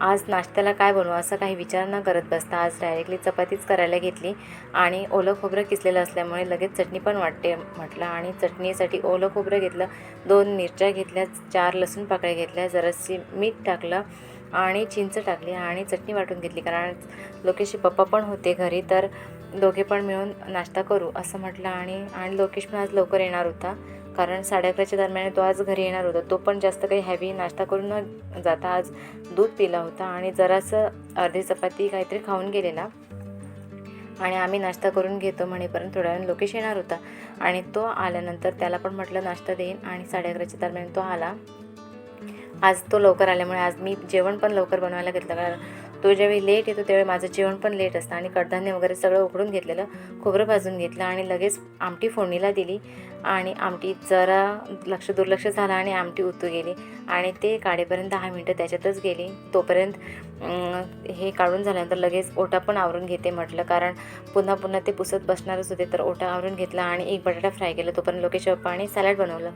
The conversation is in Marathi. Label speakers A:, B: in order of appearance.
A: आज नाश्त्याला काय बनवू असं काही विचार न करत बसता आज डायरेक्टली चपातीच करायला घेतली आणि ओलं खोबरं किसलेलं असल्यामुळे लगेच चटणी पण वाटते म्हटलं आणि चटणीसाठी ओलं खोबरं घेतलं, 2 मिरच्या घेतल्या, 4 लसूण पाकळ्या घेतल्या, जराशी मीठ टाकलं आणि चिंच टाकली आणि चटणी वाटून घेतली. कारण लोकेशचे पप्पा पण होते घरी, तर दोघे पण मिळून नाश्ता करू असं म्हटलं. आणि लोकेश पण आज लवकर येणार होता, कारण 11:30च्या दरम्यान तो आज घरी येणार होता. तो पण जास्त काही हेवी नाश्ता करून न जाता आज दूध पिला होता आणि जरासं अर्धी चपाती काहीतरी खाऊन गेलेला. आणि आम्ही नाश्ता करून घेतो म्हणेपर्यंत थोड्या वेळाने लोकेश येणार होता आणि तो आल्यानंतर त्याला पण म्हटलं नाश्ता देईन आणि 11:30च्या दरम्यान तो आला. आज तो लवकर आल्यामुळे आज मी जेवण पण लवकर बनवायला घेतलं, कारण तो ज्यावेळी लेट येतो त्यावेळी माझं जेवण पण लेट असतं. आणि कडधान्य वगैरे सगळं उकडून घेतलेलं, खोबरं भाजून घेतलं आणि लगेच आमटी फोडणीला दिली. आणि आमटी जरा दुर्लक्ष झालं आणि आमटी उतू गेली आणि ते काढेपर्यंत 10 मिनटं त्याच्यातच गेली. तोपर्यंत हे काढून झाल्यानंतर लगेच ओटा पण आवरून घेते म्हटलं, कारण पुन्हा ते पुसत बसणारच होते. तर ओटा आवरून घेतला आणि एक बटाटा फ्राय केला. तोपर्यंत लोकेश पप्पा आणि सॅलड बनवलं.